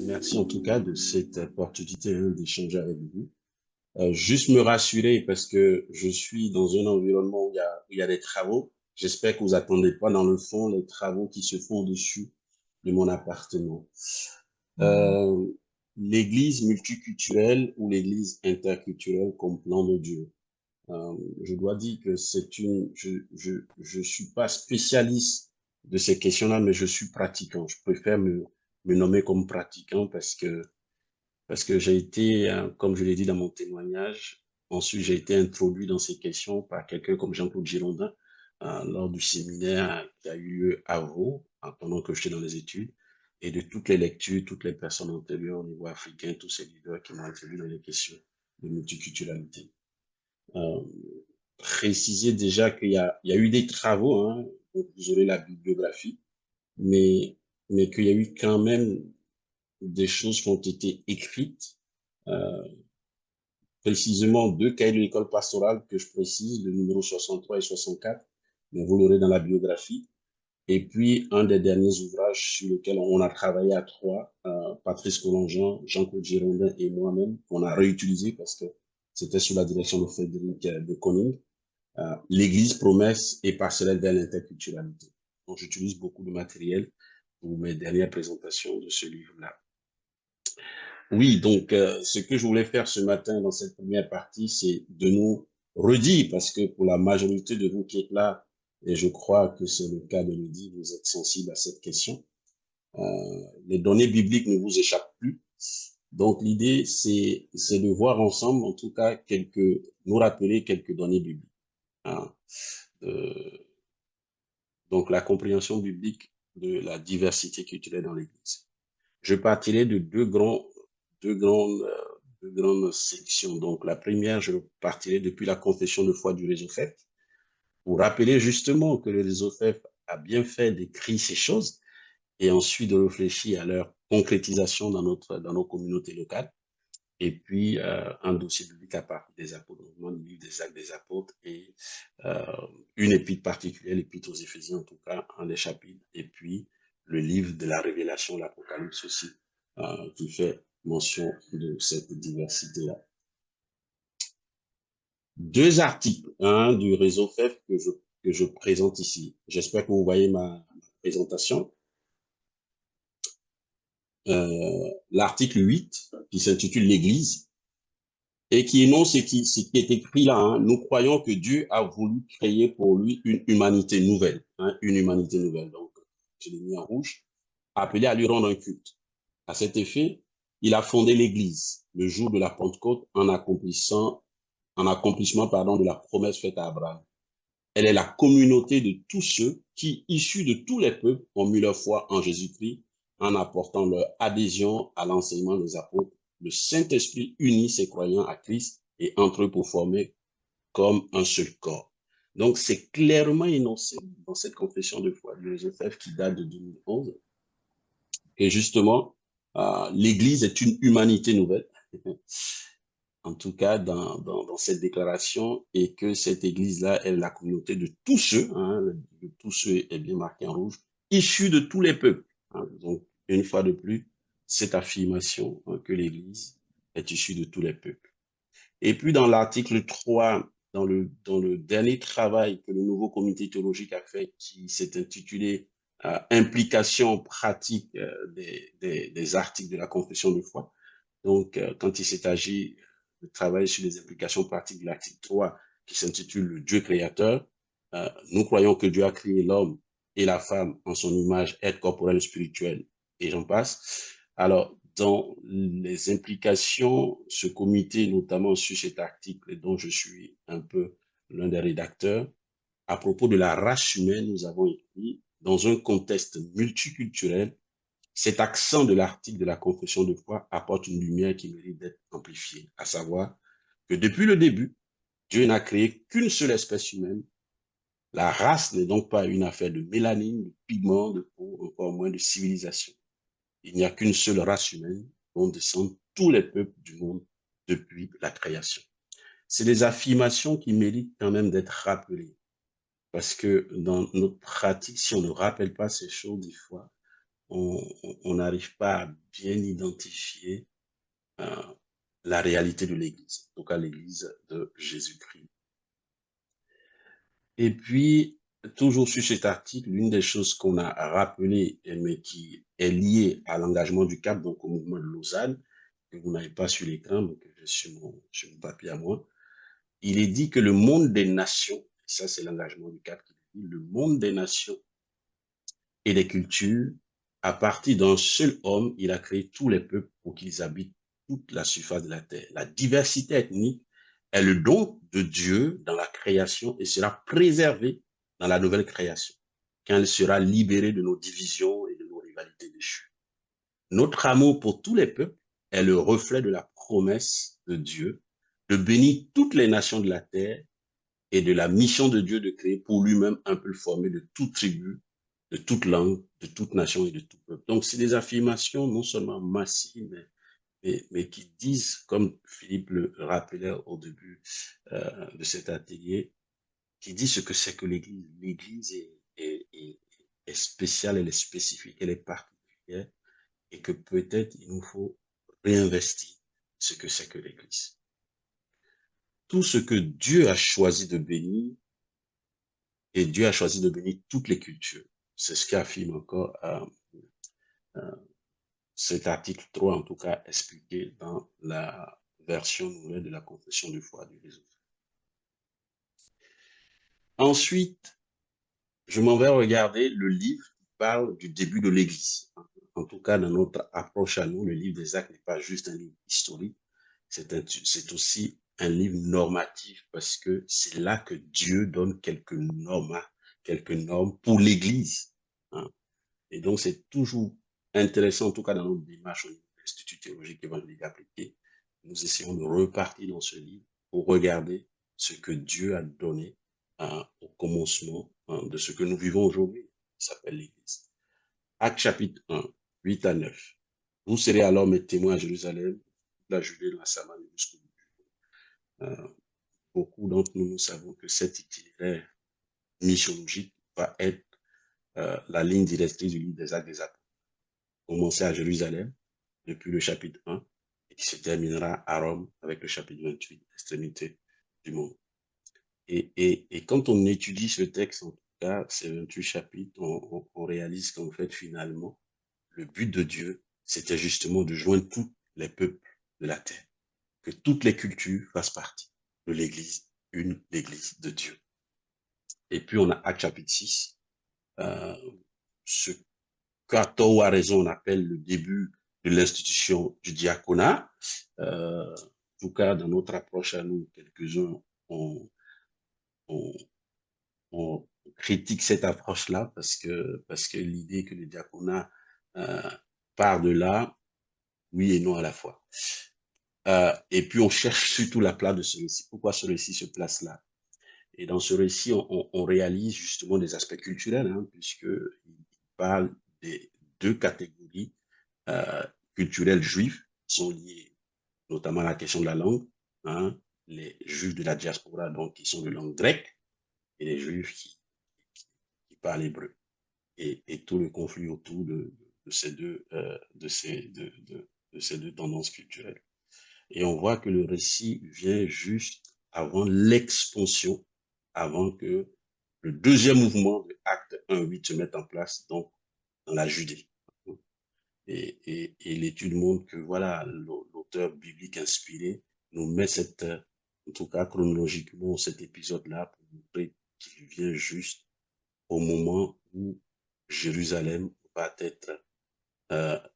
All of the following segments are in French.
Merci en tout cas de cette opportunité d'échanger avec vous. Juste me rassurer parce que je suis dans un environnement où il y a des travaux. J'espère que vous attendez pas dans le fond les travaux qui se font au-dessus de mon appartement. Euh, L'église multiculturelle ou l'église interculturelle comme plan de Dieu. Je dois dire que je suis pas spécialiste de ces questions-là, mais je suis pratiquant. Je préfère me nommer comme pratiquant parce que j'ai été, comme je l'ai dit dans mon témoignage, ensuite j'ai été introduit dans ces questions par quelqu'un comme Jean-Claude Girondin lors du séminaire qui a eu lieu à Vaud, pendant que j'étais dans les études, et de toutes les lectures, toutes les personnes antérieures au niveau africain, tous ces leaders qui m'ont introduit dans les questions de multiculturalité. Euh, Préciser déjà qu'il y a eu des travaux, hein, donc vous aurez la bibliographie, mais, mais qu'il y a eu quand même des choses qui ont été écrites, euh, précisément deux cahiers de l'école pastorale que je précise, le numéro 63 et 64, mais vous l'aurez dans la biographie. Et puis, un des derniers ouvrages sur lequel on a travaillé à trois, Patrice Collongean, Jean-Claude Girondin et moi-même, qu'on a réutilisé parce que c'était sous la direction de Frédéric de Koning, l'Église promesse et parcellaire de l'interculturalité. Donc, j'utilise beaucoup de matériel pour mes dernières présentations de ce livre-là. Oui, donc ce que je voulais faire ce matin dans cette première partie, c'est de nous redire, parce que pour la majorité de vous qui êtes là, et je crois que c'est le cas de le dire, vous êtes sensible à cette question, les données bibliques ne vous échappent plus. Donc l'idée, c'est de voir ensemble, en tout cas, nous rappeler quelques données bibliques. Hein. Euh, donc la compréhension biblique de la diversité culturelle dans l'Église. Je partirai de deux grandes, deux grandes sections. Donc, la première, je partirai depuis la confession de foi du réseau FEF pour rappeler justement que le réseau FEF a bien fait d'écrire ces choses et ensuite de réfléchir à leur concrétisation dans nos communautés locales. Et puis, un dossier biblique à partir des apôtres, donc le livre des actes des apôtres et euh, une épître particulière, l'épître aux Éphésiens en tout cas, un des chapitres, et puis le livre de la Révélation, l'Apocalypse aussi, qui fait mention de cette diversité-là. Deux articles, un du réseau FEF que je présente ici. J'espère que vous voyez ma présentation. L'article 8, qui s'intitule l'Église, et qui énonce ce qui est écrit là. Hein. Nous croyons que Dieu a voulu créer pour lui une humanité nouvelle. Hein, une humanité nouvelle. Donc, je l'ai mis en rouge. Appelé à lui rendre un culte. À cet effet, il a fondé l'Église le jour de la Pentecôte en accomplissement de la promesse faite à Abraham. Elle est la communauté de tous ceux qui, issus de tous les peuples, ont mis leur foi en Jésus-Christ en apportant leur adhésion à l'enseignement des apôtres. Le Saint-Esprit unit ses croyants à Christ et entre eux pour former comme un seul corps. Donc, c'est clairement énoncé dans cette confession de foi du Joseph qui date de 2011 que justement, l'Église est une humanité nouvelle, en tout cas dans cette déclaration, et que cette Église-là est la communauté de tous ceux, hein, de tous ceux est bien marqué en rouge, issus de tous les peuples. Hein. Donc, une fois de plus, cette affirmation hein, que l'Église est issue de tous les peuples. Et puis dans l'article 3, dans le dernier travail que le nouveau comité théologique a fait, qui s'est intitulé Implication pratique des articles de la confession de foi. Donc, quand il s'est agi de travailler sur les implications pratiques de l'article 3, qui s'intitule Le Dieu créateur, nous croyons que Dieu a créé l'homme et la femme en son image, être corporel, spirituel, et j'en passe. Alors, dans les implications, ce comité, notamment sur cet article dont je suis un peu l'un des rédacteurs, à propos de la race humaine, nous avons écrit, dans un contexte multiculturel, cet accent de l'article de la confession de foi apporte une lumière qui mérite d'être amplifiée, à savoir que depuis le début, Dieu n'a créé qu'une seule espèce humaine. La race n'est donc pas une affaire de mélanine, de pigments, de peau, encore moins de civilisation. Il n'y a qu'une seule race humaine dont descendent tous les peuples du monde depuis la création. C'est des affirmations qui méritent quand même d'être rappelées. Parce que dans notre pratique, si on ne rappelle pas ces choses, des fois, on n'arrive pas à bien identifier la réalité de l'Église, en tout cas l'Église de Jésus-Christ. Et puis, toujours sur cet article, l'une des choses qu'on a rappelé, mais qui est liée à l'engagement du CAP, donc au mouvement de Lausanne, que vous n'avez pas sur l'écran, donc sur mon papier à moi, il est dit que le monde des nations, et ça c'est l'engagement du CAP qui dit, le monde des nations et des cultures, à partir d'un seul homme, il a créé tous les peuples pour qu'ils habitent toute la surface de la terre. La diversité ethnique est le don de Dieu dans la création et sera préservée dans la nouvelle création, quand elle sera libérée de nos divisions et de nos rivalités déchues. Notre amour pour tous les peuples est le reflet de la promesse de Dieu de bénir toutes les nations de la terre et de la mission de Dieu de créer pour lui-même un peuple formé de toute tribu, de toute langue, de toute nation et de tout peuple. Donc, c'est des affirmations non seulement massives, mais qui disent, comme Philippe le rappelait au début de cet atelier, qui dit ce que c'est que l'Église. L'Église est spéciale, elle est spécifique, elle est particulière, et que peut-être il nous faut réinvestir ce que c'est que l'Église. Tout ce que Dieu a choisi de bénir, et Dieu a choisi de bénir toutes les cultures. C'est ce qu'affirme encore cet article 3, en tout cas expliqué dans la version nouvelle de la confession de foi du réseau. Ensuite, je m'en vais regarder le livre qui parle du début de l'Église. En tout cas, dans notre approche à nous, le livre des Actes n'est pas juste un livre historique, c'est aussi un livre normatif parce que c'est là que Dieu donne quelques normes pour l'Église. Hein. Et donc, c'est toujours intéressant, en tout cas dans notre démarche au niveau de l'Institut théologique évangélique appliqué. Nous essayons de repartir dans ce livre pour regarder ce que Dieu a donné au commencement de ce que nous vivons aujourd'hui, qui s'appelle l'Église. Actes chapitre 1, 8 à 9. Vous serez alors mes témoins à Jérusalem, la Judée, la Samarie jusqu'au bout. Beaucoup d'entre nous, nous savons que cet itinéraire missiologique va être la ligne directrice du livre des Actes des Apôtres. Commencer à Jérusalem, depuis le chapitre 1, et qui se terminera à Rome avec le chapitre 28, l'extrémité du monde. Et quand on étudie ce texte, en tout cas, ces 28 chapitres, on réalise qu'en fait, finalement, le but de Dieu, c'était justement de joindre tous les peuples de la terre, que toutes les cultures fassent partie de l'Église, l'Église de Dieu. Et puis, on a Acte chapitre 6, ce qu'à tort ou à raison, on appelle le début de l'institution du diaconat. En tout cas, dans notre approche à nous, quelques-uns, on, on critique cette approche-là parce que l'idée que le diaconat part de là, oui et non à la fois. Et puis, on cherche surtout la place de ce récit. Pourquoi ce récit se place là? Et dans ce récit, on réalise justement des aspects culturels, hein, puisqu'il parle des deux catégories culturelles juives qui sont liées notamment à la question de la langue, hein, les juifs de la diaspora, donc qui sont de langue grecque, et les juifs qui parlent hébreu. Et tout le conflit autour de ces deux tendances culturelles. Et on voit que le récit vient juste avant l'expansion, avant que le deuxième mouvement de Acte 1-8 se mette en place, donc dans la Judée. Et l'étude montre que voilà, l'auteur biblique inspiré nous met en tout cas chronologiquement, cet épisode-là pour montrer qu'il vient juste au moment où Jérusalem va être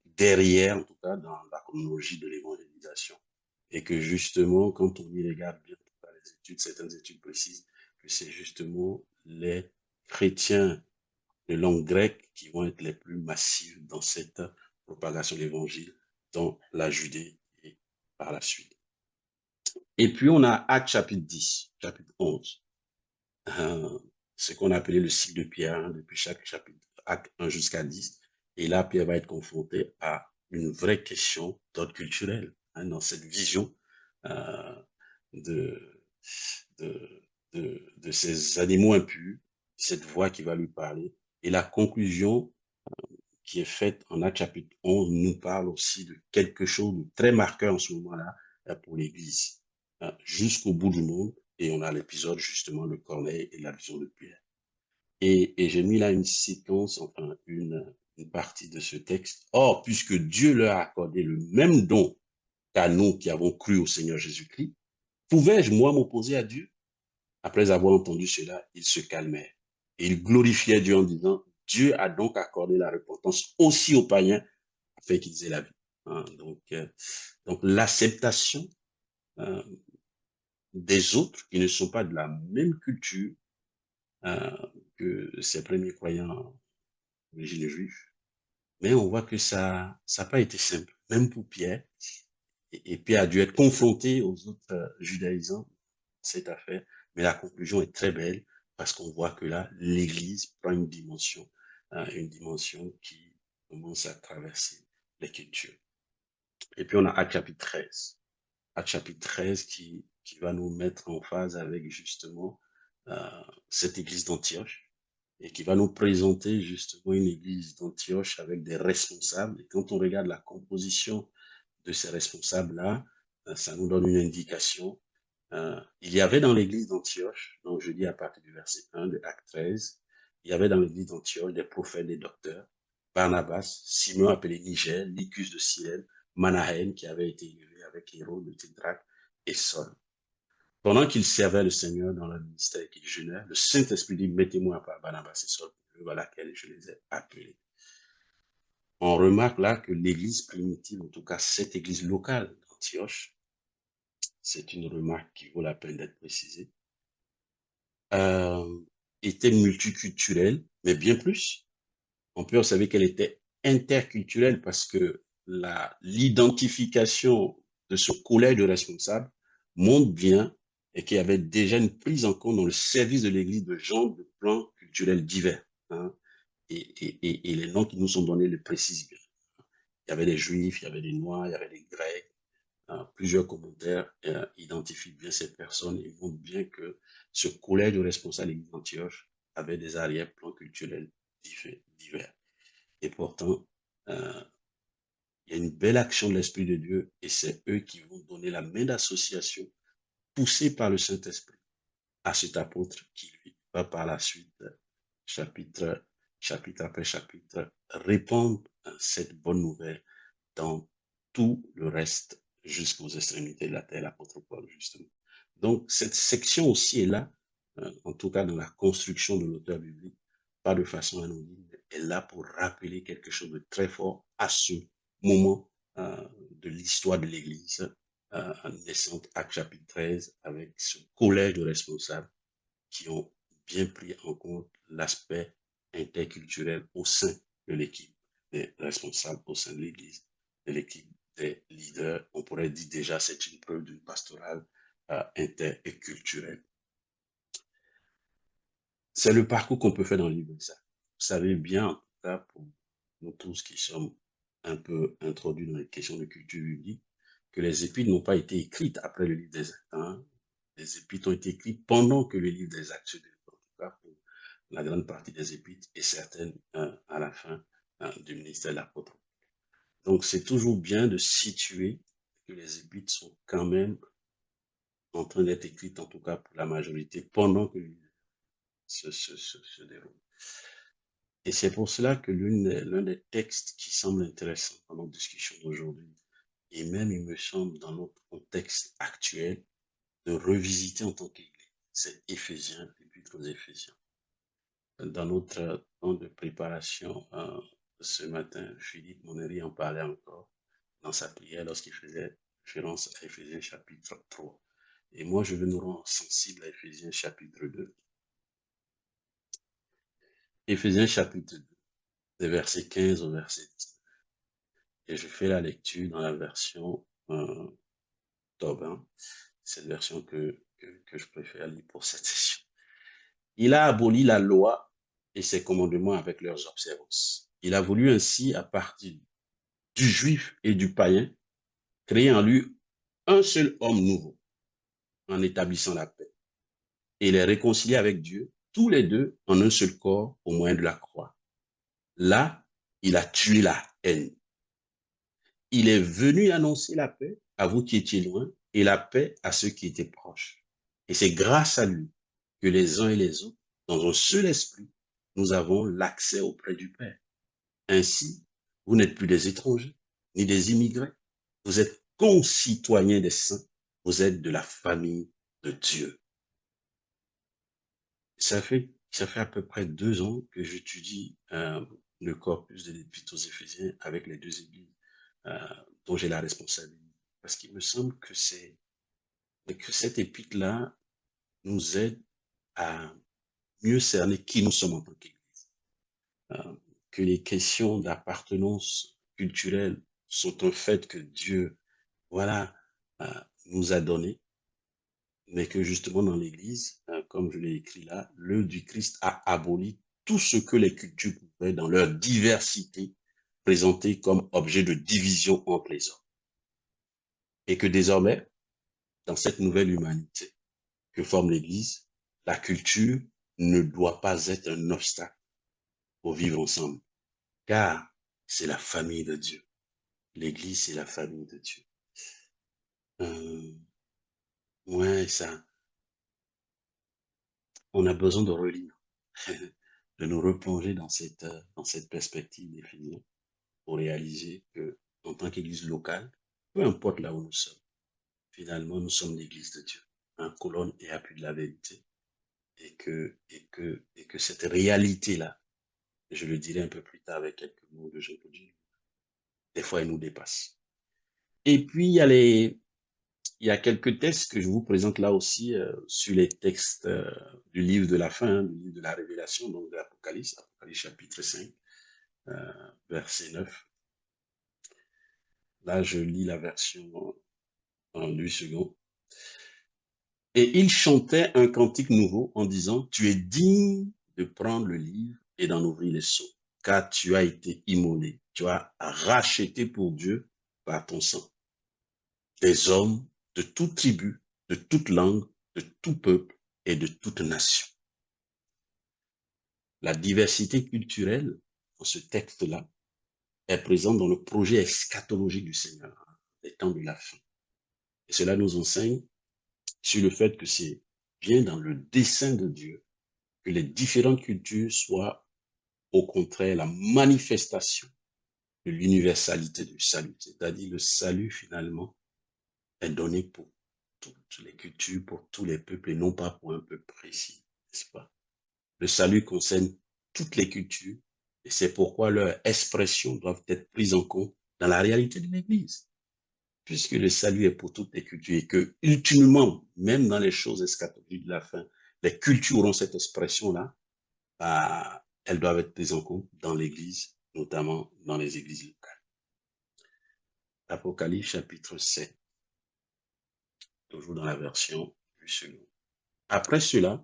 derrière, en tout cas dans la chronologie de l'évangélisation. Et que justement, quand on y regarde bien les études, certaines études précisent que c'est justement les chrétiens de langue grecque qui vont être les plus massifs dans cette propagation de l'évangile dans la Judée et par la suite. Et puis on a Actes chapitre 10, chapitre 11, ce qu'on appelait le cycle de Pierre, hein, depuis chaque chapitre, Acte 1 jusqu'à 10. Et là, Pierre va être confronté à une vraie question d'ordre culturel, hein, dans cette vision de, de ces animaux impurs, cette voix qui va lui parler. Et la conclusion qui est faite en Actes chapitre 11 nous parle aussi de quelque chose de très marqueur en ce moment-là pour l'Église, jusqu'au bout du monde. Et on a l'épisode justement de Corneille et la vision de Pierre. Et j'ai mis là une séquence, enfin une partie de ce texte. Or, puisque Dieu leur a accordé le même don qu'à nous qui avons cru au Seigneur Jésus-Christ, pouvais-je, moi, m'opposer à Dieu? Après avoir entendu cela, ils se calmèrent. Et ils glorifiaient Dieu en disant, Dieu a donc accordé la repentance aussi aux païens afin qu'ils aient la vie. Hein, donc l'acceptation des autres qui ne sont pas de la même culture euh, que ces premiers croyants d'origine juive. Mais on voit que ça n'a pas été simple, même pour Pierre. Et Pierre a dû être confronté aux autres judaïsants cette affaire. Mais la conclusion est très belle parce qu'on voit que là, l'Église prend une dimension qui commence à traverser les cultures. Et puis on a Actes chapitre 13. Actes chapitre 13 qui va nous mettre en phase avec justement cette église d'Antioche et qui va nous présenter justement une église d'Antioche avec des responsables. Et quand on regarde la composition de ces responsables-là, ça nous donne une indication. Il y avait dans l'église d'Antioche, donc je dis à partir du verset 1 de Acte 13, il y avait dans l'église d'Antioche des prophètes, des docteurs, Barnabas, Simon appelé Niger, Lycus de Cyrène, Manahen qui avait été élevé avec Hérode de Tédraque et Saul. Pendant qu'ils servaient le Seigneur dans le ministère et qu'ils jeûnaient, le Saint-Esprit dit, mettez-moi à part Barnabas et Saul pour l'œuvre à laquelle je les ai appelés. On remarque là que l'église primitive, en tout cas cette église locale d'Antioche, c'est une remarque qui vaut la peine d'être précisée, était multiculturelle, mais bien plus. On peut observer qu'elle était interculturelle parce que l'identification de ce collège de responsables montre bien et qu'il y avait déjà une prise en compte dans le service de l'Église de gens de plans culturels divers. Hein, et les noms qui nous sont donnés le précisent bien. Il y avait des Juifs, il y avait des Noirs, il y avait des Grecs. Plusieurs commentaires identifient bien ces personnes et montrent bien que ce collège de responsables de l'Église d'Antioche avait des arrière-plans culturels divers. Et pourtant, il y a une belle action de l'Esprit de Dieu et c'est eux qui vont donner la main d'association poussée par le Saint-Esprit à cet apôtre qui lui va par la suite, chapitre après chapitre, répandre cette bonne nouvelle dans tout le reste jusqu'aux extrémités de la terre, l'apôtre Paul, justement. Donc, cette section aussi est là, en tout cas dans la construction de l'auteur biblique, pas de façon anonyme, mais est là pour rappeler quelque chose de très fort à ce moment de l'histoire de l'Église naissante, Actes chapitre 13, avec ce collège de responsables qui ont bien pris en compte l'aspect interculturel au sein de l'équipe des responsables au sein de l'Église, de l'équipe des leaders. On pourrait dire déjà c'est une preuve d'une pastorale inter et culturelle. C'est le parcours qu'on peut faire dans le livre d'Isaac. Vous savez bien, en tout cas, pour nous tous qui sommes un peu introduits dans les questions de culture biblique, que les épîtres n'ont pas été écrites après le livre des Actes. Hein. Les épîtres ont été écrites pendant que le livre des Actes se déroule, en tout cas pour la grande partie des épîtres et certaines à la fin du ministère de l'apôtre. Donc c'est toujours bien de situer que les épîtres sont quand même en train d'être écrites, en tout cas pour la majorité, pendant que le livre se déroule. Et c'est pour cela que l'un des textes qui semble intéressant dans notre discussion d'aujourd'hui, et même il me semble dans notre contexte actuel, de revisiter en tant qu'Église, c'est Éphésiens, l'Épître aux Éphésiens. Dans notre temps de préparation ce matin, Philippe Monnery en parlait encore dans sa prière lorsqu'il faisait référence à Éphésiens chapitre 3. Et moi, je veux nous rendre sensibles à Éphésiens chapitre 2. Éphésiens chapitre 2, des versets 15 au verset 19. Et je fais la lecture dans la version Tobin, cette version que je préfère lire pour cette session. Il a aboli la loi et ses commandements avec leurs observances. Il a voulu ainsi, à partir du juif et du païen, créer en lui un seul homme nouveau, en établissant la paix, et les réconcilier avec Dieu, tous les deux en un seul corps au moyen de la croix. Là, Il a tué la haine. Il est venu annoncer la paix à vous qui étiez loin et la paix à ceux qui étaient proches. Et c'est grâce à lui que les uns et les autres, dans un seul esprit, nous avons l'accès auprès du Père. Ainsi, vous n'êtes plus des étrangers, ni des immigrés. Vous êtes concitoyens des saints. Vous êtes de la famille de Dieu. Ça fait à peu près 2 ans que j'étudie le corpus de l'Épître aux Éphésiens avec les deux églises euh, dont j'ai la responsabilité. Parce qu'il me semble que cette épître-là nous aide à mieux cerner qui nous sommes en tant qu'Église. Euh, que les questions d'appartenance culturelle sont un fait que Dieu, voilà, euh, nous a donné, mais que justement dans l'Église, comme je l'ai écrit là, l'œuvre du Christ a aboli tout ce que les cultures pouvaient, dans leur diversité, présenter comme objet de division entre les hommes. Et que désormais, dans cette nouvelle humanité que forme l'Église, la culture ne doit pas être un obstacle au vivre ensemble, car c'est la famille de Dieu. L'Église, c'est la famille de Dieu. Euh, ouais, ça, on a besoin de relire, de nous replonger dans cette perspective d'Éphésiens pour réaliser que, en tant qu'Église locale, peu importe là où nous sommes, finalement, nous sommes l'Église de Dieu, un colonne et appui de la vérité, et que cette réalité-là, je le dirai un peu plus tard avec quelques mots de Jean-Claude Juncker, des fois, elle nous dépasse. Et puis, il y a quelques textes que je vous présente là aussi sur les textes du livre de la fin, du livre de la Révélation, donc de l'Apocalypse, Apocalypse chapitre 5, verset 9. Là, je lis la version en 8 secondes. Et il chantait un cantique nouveau en disant, tu es digne de prendre le livre et d'en ouvrir les sceaux, car tu as été immolé, tu as racheté pour Dieu par ton sang des hommes de toute tribu, de toute langue, de tout peuple et de toute nation. La diversité culturelle, dans ce texte-là, est présente dans le projet eschatologique du Seigneur, les temps de la fin. Et cela nous enseigne sur le fait que c'est bien dans le dessein de Dieu que les différentes cultures soient au contraire la manifestation de l'universalité du salut. C'est-à-dire le salut finalement est donné pour toutes les cultures, pour tous les peuples et non pas pour un peuple précis, n'est-ce pas? Le salut concerne toutes les cultures et c'est pourquoi leurs expressions doivent être prises en compte dans la réalité de l'Église. Puisque le salut est pour toutes les cultures et que, ultimement, même dans les choses eschatologiques de la fin, les cultures auront cette expression-là, bah, elles doivent être prises en compte dans l'Église, notamment dans les églises locales. Apocalypse chapitre 7, toujours dans la version du second. Après cela,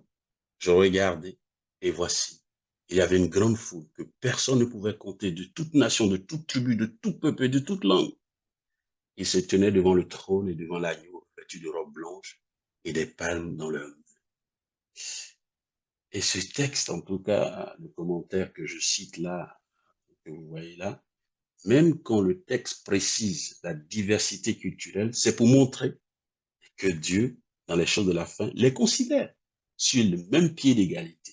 je regardais et voici, il y avait une grande foule que personne ne pouvait compter, de toute nation, de toute tribu, de tout peuple et de toute langue. Ils se tenaient devant le trône et devant l'agneau, vêtus de robes blanches et des palmes dans leurs mains. Et ce texte, en tout cas, le commentaire que je cite là, que vous voyez là, même quand le texte précise la diversité culturelle, c'est pour montrer que Dieu, dans les choses de la fin, les considère sur le même pied d'égalité.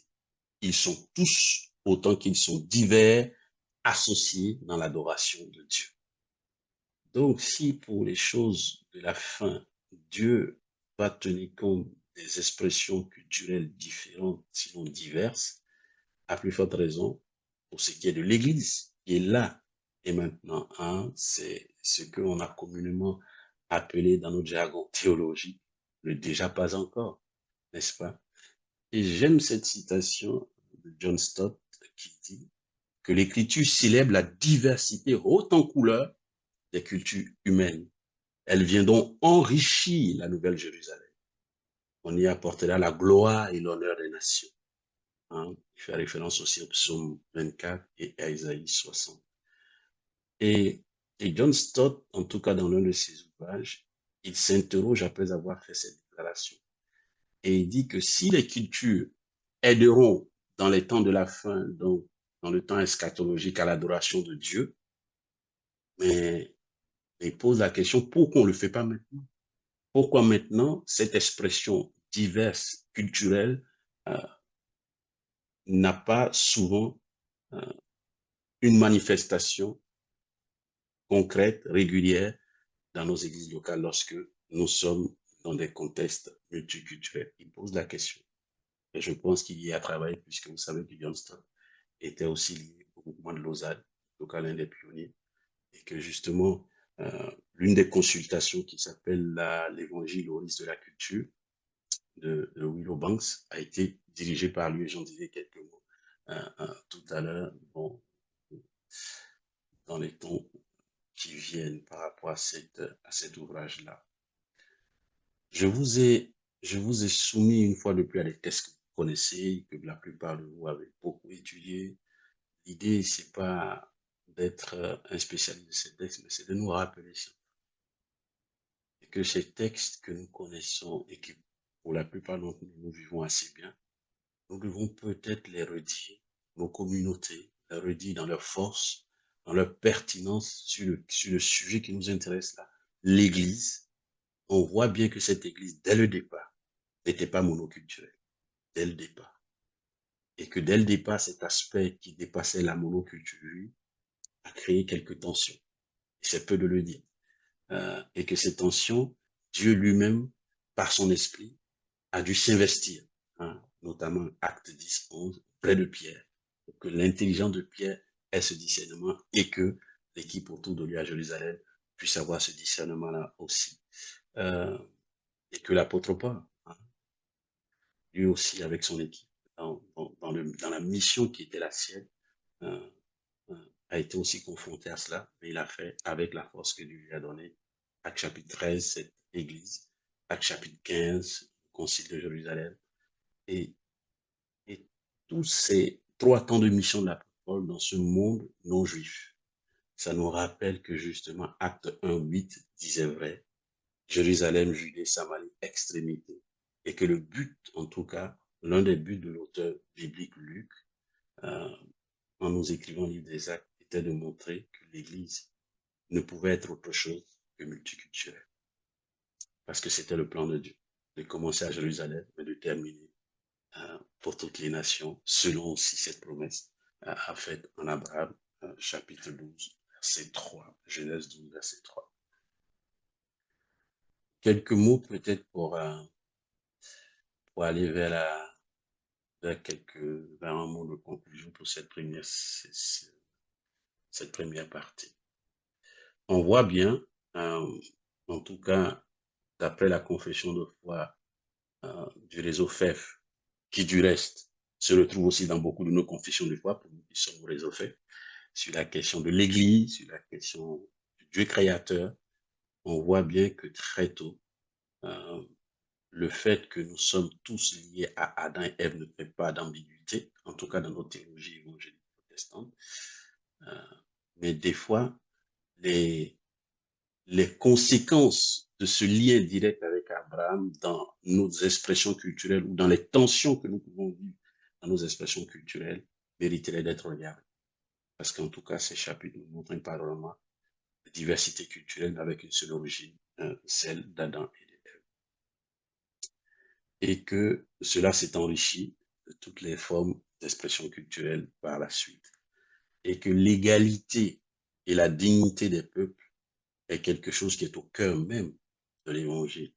Ils sont tous, autant qu'ils sont divers, associés dans l'adoration de Dieu. Donc, si pour les choses de la fin, Dieu va tenir compte des expressions culturelles différentes, sinon diverses, à plus forte raison, pour ce qui est de l'Église, qui est là et maintenant, hein, c'est ce qu'on a communément appelé dans notre jargon théologique, le déjà pas encore, n'est-ce pas? Et j'aime cette citation de John Stott qui dit que l'Écriture célèbre la diversité haute en couleurs des cultures humaines. Elle vient donc enrichir la Nouvelle Jérusalem. On y apportera la gloire et l'honneur des nations. Hein, il fait référence aussi au psaume 24 et à Isaïe 60. Et, et John Stott, en tout cas dans l'un de ses ouvrages, il s'interroge après avoir fait cette déclaration. Et il dit que si les cultures aideront dans les temps de la fin, donc dans le temps eschatologique à l'adoration de Dieu, mais il pose la question, pourquoi on ne le fait pas maintenant? Pourquoi maintenant cette expression diverse, culturelle, euh, n'a pas souvent euh, une manifestation concrète, régulière dans nos églises locales lorsque nous sommes dans des contextes multiculturels? Il pose la question. Et je pense qu'il y a travaillé, puisque vous savez que Johnston était aussi lié au mouvement de Lausanne, en tout cas l'un des pionniers, et que justement, l'une des consultations qui s'appelle l'Évangile au risque de la culture de Willow Banks a été dirigée par lui, et j'en disais quelques mots tout à l'heure, bon, dans les temps qui viennent par rapport à cet ouvrage-là. Je vous ai, je vous ai soumis une fois de plus à des textes que vous connaissez, que la plupart de vous avez beaucoup étudiés. L'idée, c'est pas d'être un spécialiste de ces textes, mais c'est de nous rappeler ça. Et que ces textes que nous connaissons et que pour la plupart d'entre nous, nous vivons assez bien, nous devons peut-être les redire, nos communautés, les redire dans leur force, dans leur pertinence sur le sujet qui nous intéresse là, l'Église. On voit bien que cette Église, dès le départ, n'était pas monoculturelle, dès le départ. Et que dès le départ, cet aspect qui dépassait la monoculture a créé quelques tensions. Et c'est peu de le dire. Et que ces tensions, Dieu lui-même, par son esprit, a dû s'investir, hein, notamment Acte 10, 11, près de Pierre, pour que l'intelligence de Pierre ait ce discernement et que l'équipe autour de lui à Jérusalem puisse avoir ce discernement-là aussi. Et que l'apôtre Paul, hein, lui aussi avec son équipe, dans la mission qui était la sienne, euh, a été aussi confronté à cela, mais il a fait avec la force que Dieu lui a donnée. Acte chapitre 13, cette église. Acte chapitre 15, le concile de Jérusalem. Et, et tous ces 3 temps de mission de l'apôtre Paul dans ce monde non juif, ça nous rappelle que justement, Acte 1, 8 disait vrai, Jérusalem, Judée, Samarie, extrémité. Et que le but, en tout cas, l'un des buts de l'auteur biblique Luc, euh, en nous écrivant le livre des Actes, était de montrer que l'Église ne pouvait être autre chose que multiculturelle. Parce que c'était le plan de Dieu, de commencer à Jérusalem, mais de terminer pour toutes les nations, selon aussi cette promesse faite en Abraham, chapitre 12, verset 3, Genèse 12, verset 3. Quelques mots peut-être pour aller vers un mot de conclusion pour cette première partie. On voit bien, en tout cas, d'après la confession de foi du réseau FEF, qui du reste se retrouve aussi dans beaucoup de nos confessions de foi, pour nous qui sommes au réseau FEF, sur la question de l'Église, sur la question du Dieu créateur. On voit bien que très tôt, le fait que nous sommes tous liés à Adam et Ève ne fait pas d'ambiguïté, en tout cas dans notre théologie évangélique protestante. Mais des fois, les conséquences de ce lien direct avec Abraham dans nos expressions culturelles ou dans les tensions que nous pouvons vivre dans nos expressions culturelles mériteraient d'être regardées. Parce qu'en tout cas, ces chapitres nous montrent parlement la diversité culturelle avec une seule origine, celle d'Adam et d'Ève. Et que cela s'est enrichi de toutes les formes d'expression culturelle par la suite. Et que l'égalité et la dignité des peuples est quelque chose qui est au cœur même de l'évangile.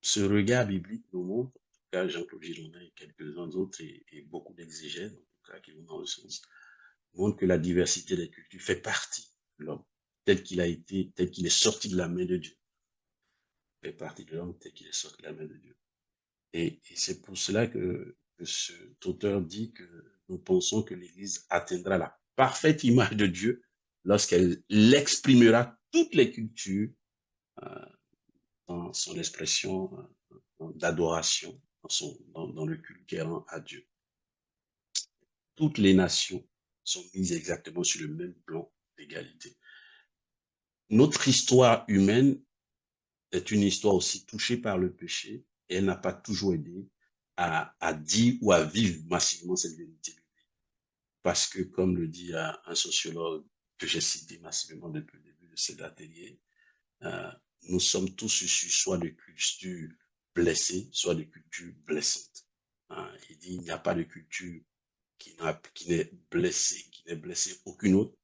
Ce regard biblique nous montre, en tout cas Jean-Claude Girondin et quelques-uns d'autres, et beaucoup d'exégètes, en tout cas qui vont dans le sens, montrent que la diversité des cultures fait partie de l'homme, tel qu'il est sorti de la main de Dieu. Fait partie de l'homme tel qu'il est sorti de la main de Dieu. Et c'est pour cela que cet auteur dit que nous pensons que l'Église atteindra la parfaite image de Dieu lorsqu'elle exprimera toutes les cultures dans son expression d'adoration, dans le culte qui rend à Dieu. Toutes les nations sont mises exactement sur le même plan d'égalité. Notre histoire humaine est une histoire aussi touchée par le péché et elle n'a pas toujours aidé à dire ou à vivre massivement cette vérité. Parce que, comme le dit un sociologue que j'ai cité massivement depuis le début de cet atelier, euh, nous sommes tous issus soit de cultures blessées, soit de cultures blessantes. Il dit il n'y a pas de culture qui n'est blessée aucune autre.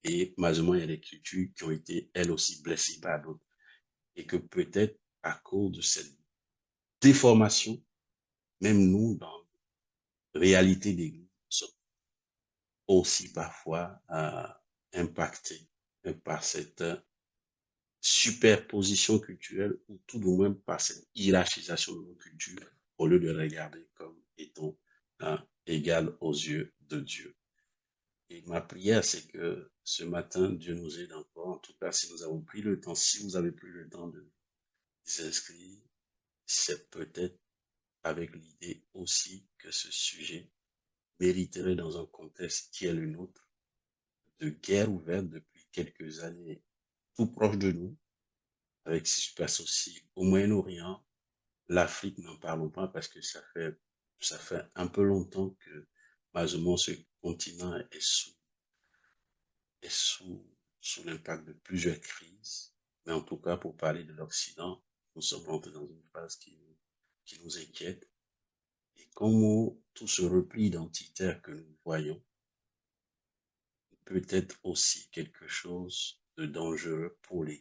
Et malheureusement, il y a des cultures qui ont été, elles aussi, blessées par d'autres. Et que peut-être, à cause de cette déformation, même nous, dans la réalité des groupes, sommes aussi parfois impactés par cette superposition culturelle ou tout du moins par cette hiérarchisation de nos cultures au lieu de regarder comme étant égal aux yeux de Dieu. Et ma prière, c'est que ce matin, Dieu nous aide encore. En tout cas, si nous avons pris le temps, si vous avez pris le temps de vous inscrire, c'est peut-être avec l'idée aussi que ce sujet mériterait dans un contexte qui est le nôtre, de guerre ouverte depuis quelques années, tout proche de nous, avec ce qui se passe aussi au Moyen-Orient, l'Afrique, n'en parlons pas parce que ça fait un peu longtemps que malheureusement ce continent est sous l'impact de plusieurs crises. Mais en tout cas, pour parler de l'Occident, nous sommes entrés dans une phase qui nous inquiète. Et comment tout ce repli identitaire que nous voyons peut être aussi quelque chose de dangereux pour les